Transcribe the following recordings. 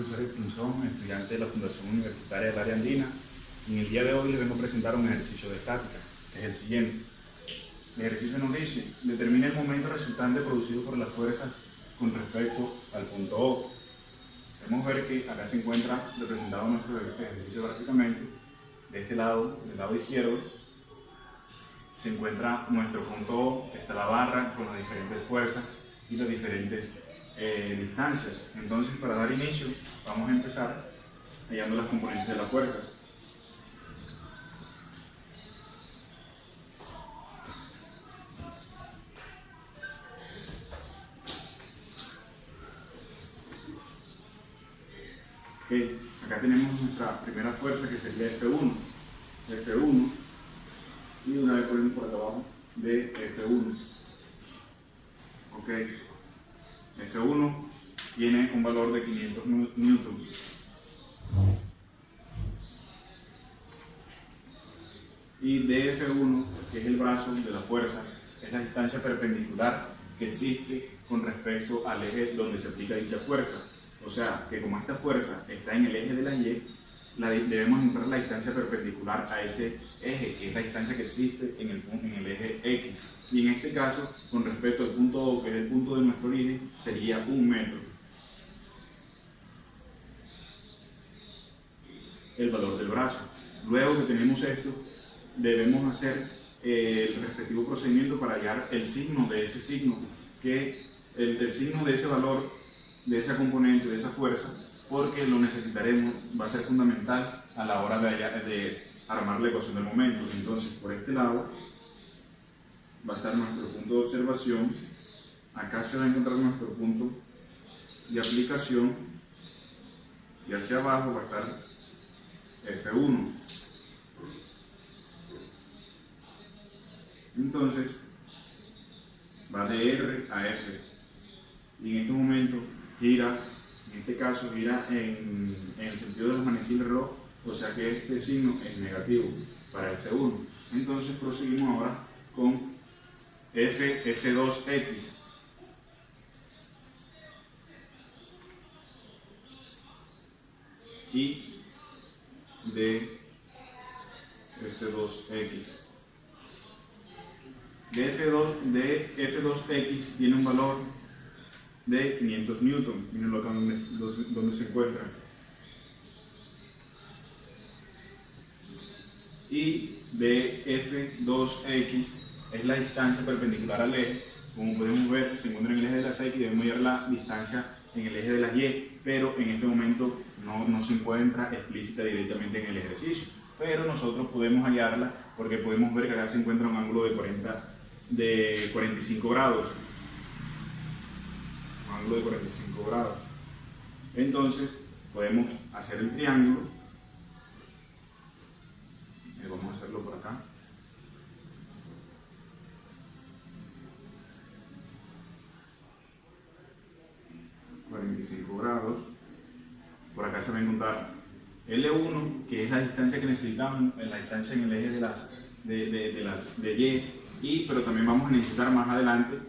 Suárez Pinzón, estudiante de la Fundación Universitaria del Área Andina, y en el día de hoy les vengo a presentar un ejercicio de estática, que es el siguiente. El ejercicio nos dice: determina el momento resultante producido por las fuerzas con respecto al punto O. Podemos ver que acá se encuentra representado nuestro ejercicio gráficamente. De este lado, del lado izquierdo, se encuentra nuestro punto O, está la barra con las diferentes fuerzas y las diferentes distancias. Entonces, para dar inicio, vamos a empezar hallando las componentes de la fuerza. Okay. Acá tenemos nuestra primera fuerza, que sería F1. F1, y una vez ponemos por acá abajo de F1. Ok. F1 tiene un valor de 500 newton. Y DF1, que es el brazo de la fuerza, es la distancia perpendicular que existe con respecto al eje donde se aplica dicha fuerza. O sea, que como esta fuerza está en el eje de la Y, debemos encontrar la distancia perpendicular a ese eje, que es la distancia que existe en el eje X. Y en este caso, con respecto al punto O, que es el punto de nuestro origen, sería 1 metro. El valor del brazo. Luego que tenemos esto, debemos hacer el respectivo procedimiento para hallar el signo de ese signo, que el signo de ese valor, de esa componente, de esa fuerza, porque lo necesitaremos, va a ser fundamental a la hora de armar la ecuación del momento. Entonces, por este lado va a estar nuestro punto de observación, acá se va a encontrar nuestro punto de aplicación, y hacia abajo va a estar F1. Entonces, va de R a F, y en este momento gira, en este caso gira en el sentido de las manecillas del reloj, o sea que este signo es negativo para F1. Entonces proseguimos ahora con F2X. Y de F2X. De F2X tiene un valor de 500 newton. Mirenlo acá donde se encuentra. Y de F2X es la distancia perpendicular al eje. Como podemos ver, se encuentra en el eje de las X y debemos hallar la distancia en el eje de las Y, pero en este momento no se encuentra explícita directamente en el ejercicio. Pero nosotros podemos hallarla porque podemos ver que acá se encuentra un ángulo de 45 grados. Un ángulo de 45 grados. Entonces, podemos hacer el triángulo. Vamos a hacerlo por acá. $45. Por acá se va a encontrar L1, que es la distancia que necesitamos, la distancia en el eje de Y, pero también vamos a necesitar más adelante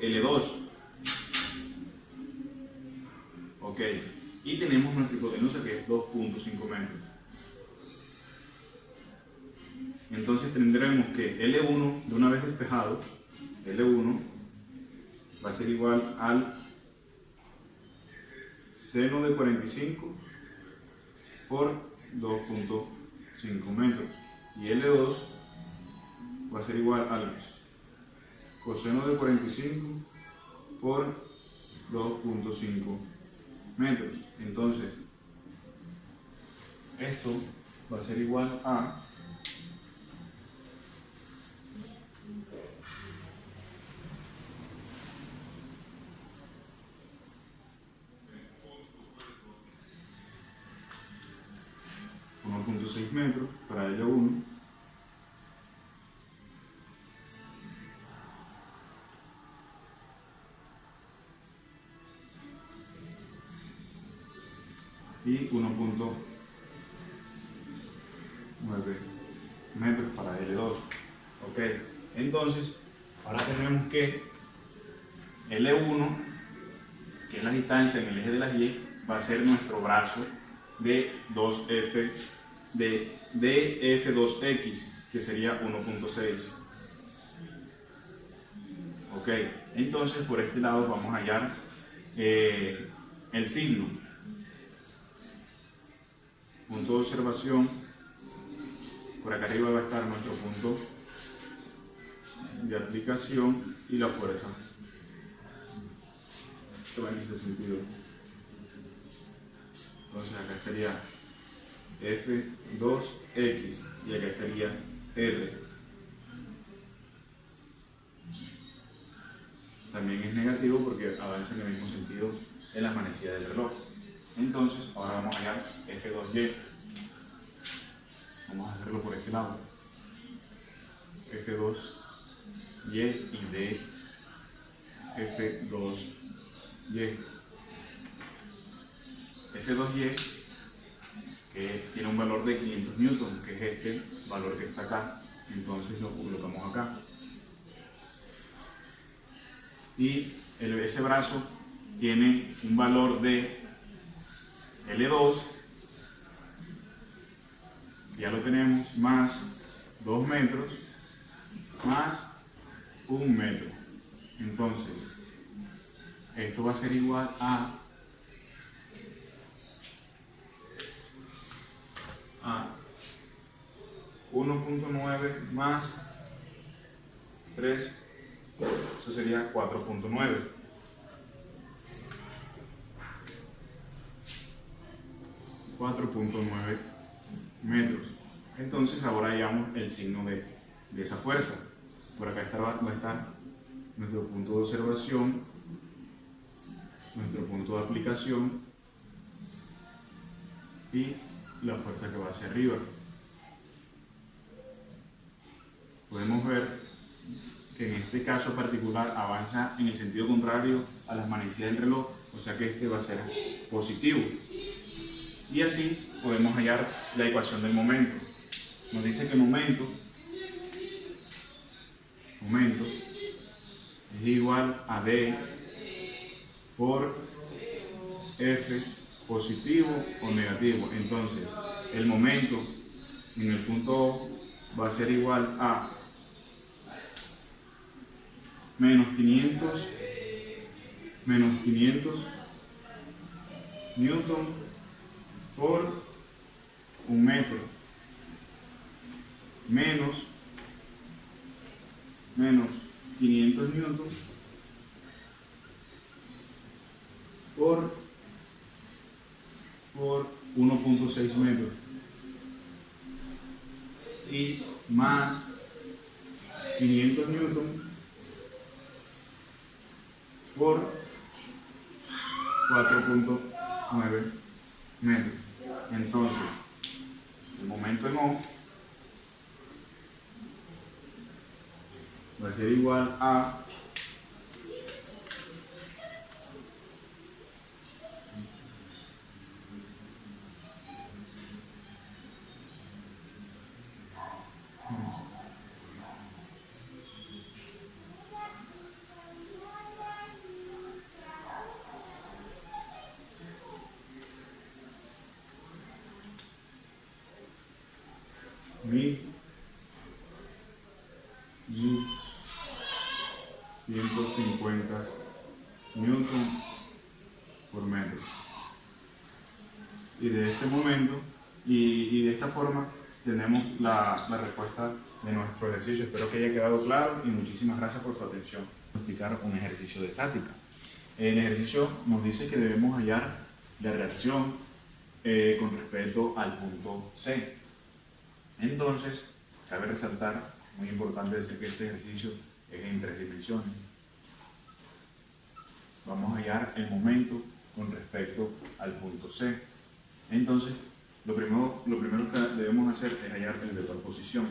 L2. Ok, y tenemos nuestra hipotenusa, que es 2.5 metros. Entonces tendremos que L1, de una vez despejado, L1 va a ser igual al seno de 45 por 2.5 metros. Y L2 va a ser igual al coseno de 45 por 2.5 metros. Entonces, esto va a ser igual a 1.6 metros para L1. Y 1.9 metros para L2. Ok, entonces ahora tenemos que L1, que es la distancia en el eje de las Y, va a ser nuestro brazo de 2F, de F2X, que sería 1.6. Ok, entonces por este lado vamos a hallar el signo. Punto de observación, por acá arriba va a estar nuestro punto de aplicación y la fuerza. Esto va en este sentido. Entonces acá estaría F2X y acá estaría R. También es negativo porque avanza en el mismo sentido en la manecilla del reloj. Entonces ahora vamos a hallar F2Y. Vamos a hacerlo por este lado. F2Y y de F2Y. F2Y, que tiene un valor de 500 newton, que es este valor que está acá. Entonces lo colocamos acá. Y ese brazo tiene un valor de L2, ya lo tenemos, más 2 metros, más 1 metro. Entonces, esto va a ser igual a 1.9 más 3, eso sería 4.9. 4.9 metros. Entonces ahora hallamos el signo de esa fuerza. Por acá va a estar nuestro punto de observación, nuestro punto de aplicación y la fuerza que va hacia arriba. Podemos ver que en este caso particular avanza en el sentido contrario a las manecillas del reloj, o sea que este va a ser positivo. Y así podemos hallar la ecuación del momento. Nos dice que momento es igual a D por F, positivo o negativo. Entonces, el momento en el punto O va a ser igual a menos 500 newton por 1 metro, menos 500 newton por 1.6 metros y más 500 newton por 4.9 metros. Entonces, el momento en O va a ser igual a mil 150 newton por metro. Y de este momento y de esta forma tenemos la respuesta de nuestro ejercicio. Espero que haya quedado claro y muchísimas gracias por su atención. Voy a explicar un ejercicio de estática. El ejercicio nos dice que debemos hallar la reacción con respecto al punto C. Entonces, cabe resaltar, muy importante decir que este ejercicio es en 3 dimensiones. Vamos a hallar el momento con respecto al punto C. Entonces, lo primero que debemos hacer es hallar el vector posición.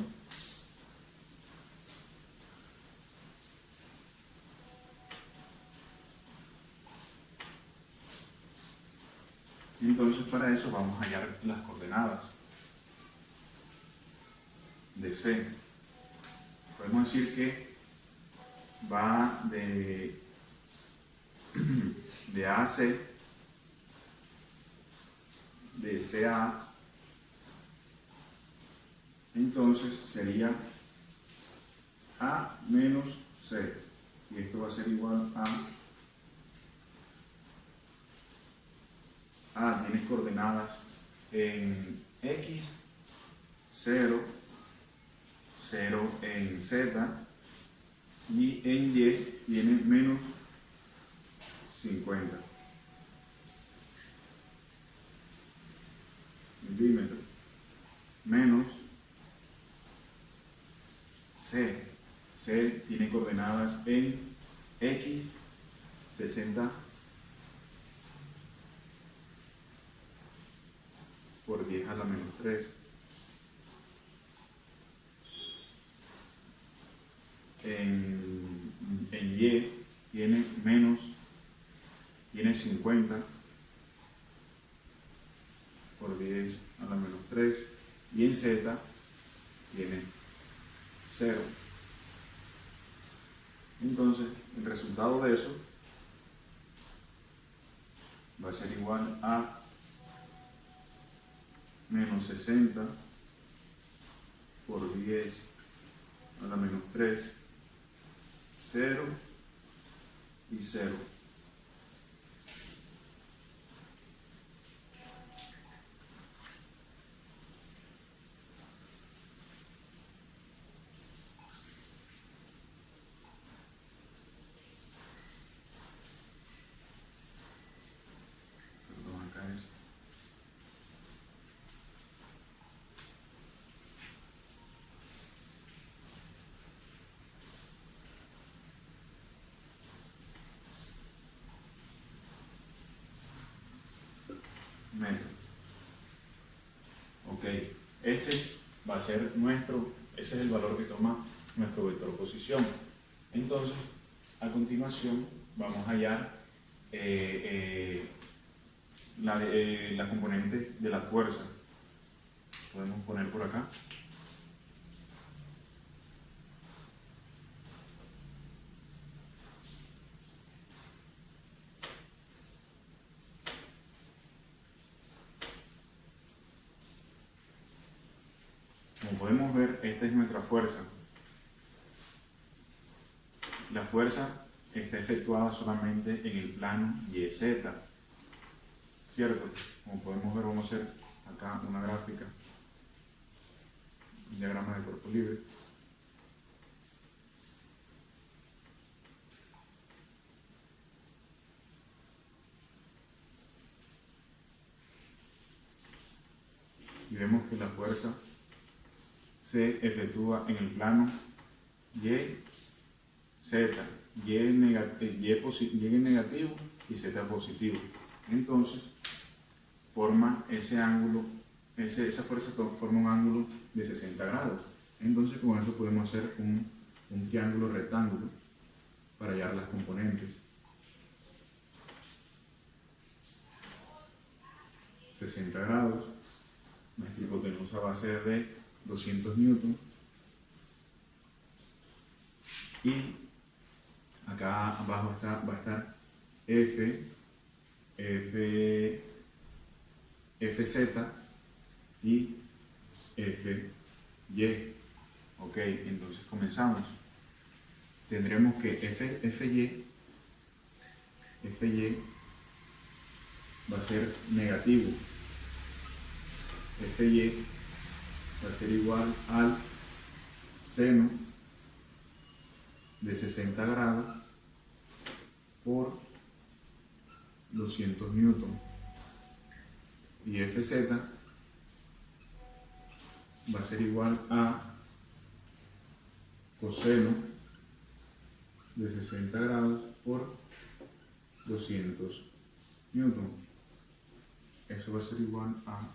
Entonces, para eso vamos a hallar las coordenadas de C. Podemos decir que va de A a C de CA, entonces sería A menos C. Y esto va a ser igual a tiene coordenadas en X, 0, 0 en Z, y en Y tiene menos 50 milímetros, menos C. C tiene coordenadas en X, 60 por 10 a la menos 3. En Y tiene tiene 50 por 10 a la menos 3. Y en Z tiene 0. Entonces, el resultado de eso va a ser igual a menos 60 por 10 a la menos 3, 0 y 0. Perdón, acá es. Metro. Ok, ese va a ser ese es el valor que toma nuestro vector posición. Entonces, a continuación, vamos a hallar la componente de la fuerza. Podemos poner por acá. Como podemos ver, esta es nuestra fuerza. La fuerza está efectuada solamente en el plano YZ, ¿cierto? Como podemos ver, vamos a hacer acá una gráfica, un diagrama de cuerpo libre. Y vemos que la fuerza se efectúa en el plano YZ, Y negativo y Z positivo. Entonces, forma ese ángulo, esa fuerza forma un ángulo de 60 grados. Entonces, con eso podemos hacer un triángulo rectángulo para hallar las componentes. 60 grados, nuestra hipotenusa va a ser de 200 newton. Y acá abajo va a estar Fz y Fy. Ok, entonces comenzamos. Tendremos que Fy va a ser negativo. Fy va a ser igual al seno de 60 grados por 200 newton. Y Fz va a ser igual a coseno de 60 grados por 200 newton. Eso va a ser igual a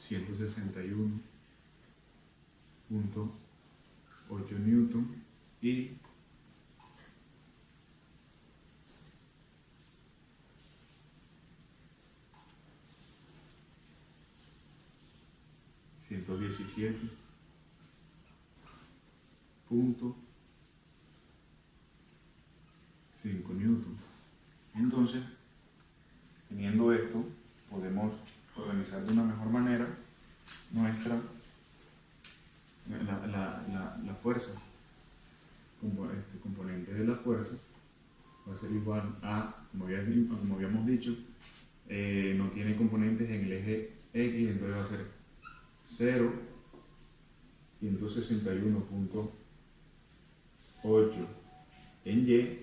161.8 newton y 117.5 newton. Entonces, teniendo esto, podemos organizar de una mejor manera nuestra la fuerza. Componente de la fuerza va a ser igual a, como habíamos dicho, no tiene componentes en el eje X, entonces va a ser 0, 161.8 en Y,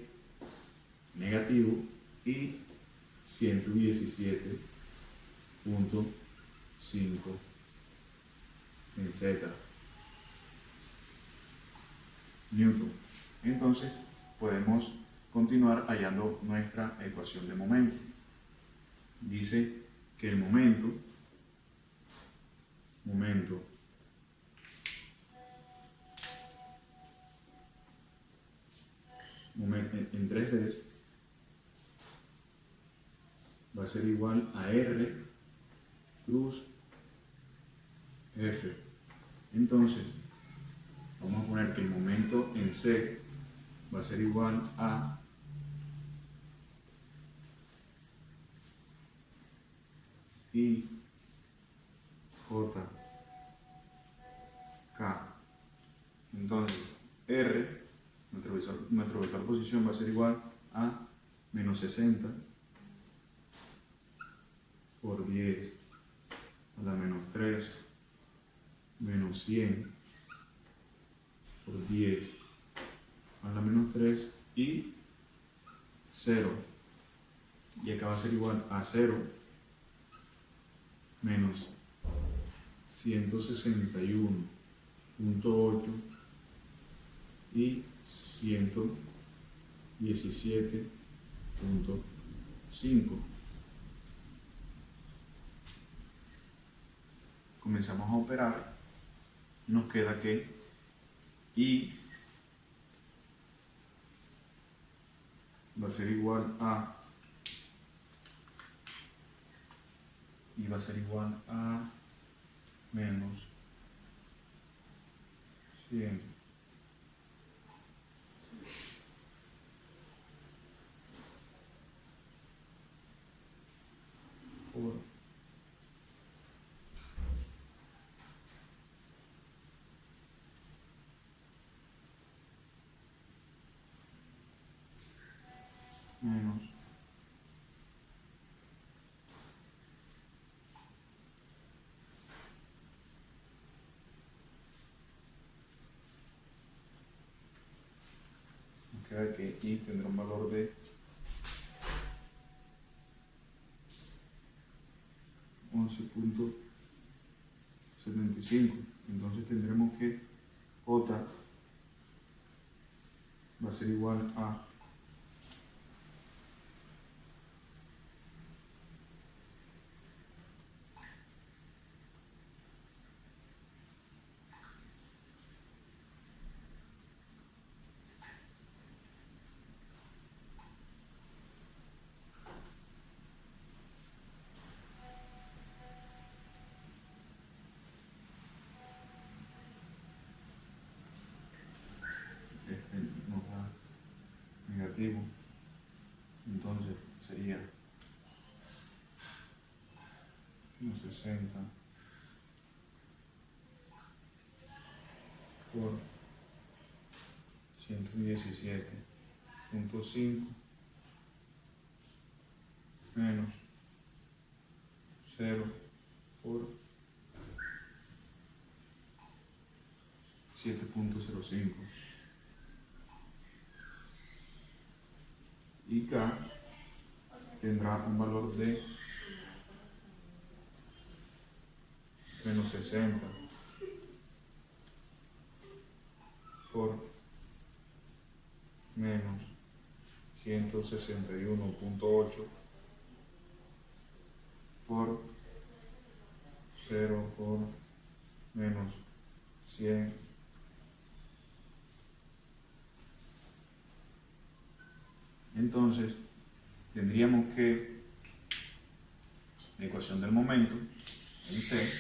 negativo, y 117.5 en Z, newton. Entonces podemos continuar hallando nuestra ecuación de momento. Dice que el momento en 3D va a ser igual a R cruz F. Entonces vamos a poner que el momento en C va a ser igual a I J K. Entonces R, nuestro vector posición va a ser igual a menos 60 por 10 a la menos 3 menos 100 por 10 a la menos 3 y 0. Y acá va a ser igual a 0 menos 161.8 y 117.5. Comenzamos a operar. Nos queda que I va a ser igual a menos 100 por menos 1. Queda que I tendrá un valor de 11.75. Entonces tendremos que J va a ser igual a nos da negativo, entonces sería unos 60 por 117.5 menos 0 por 7.05. Y K tendrá un valor de menos 60 por menos 161.8 por 0 por menos 100 Entonces, tendríamos que la ecuación del momento en C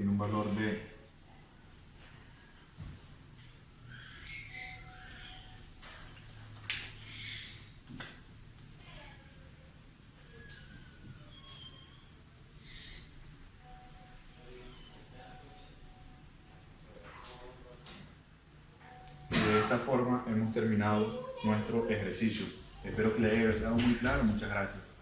tiene un valor de 0,5. De esta forma hemos terminado nuestro ejercicio. Espero que les haya quedado muy claro. Muchas gracias.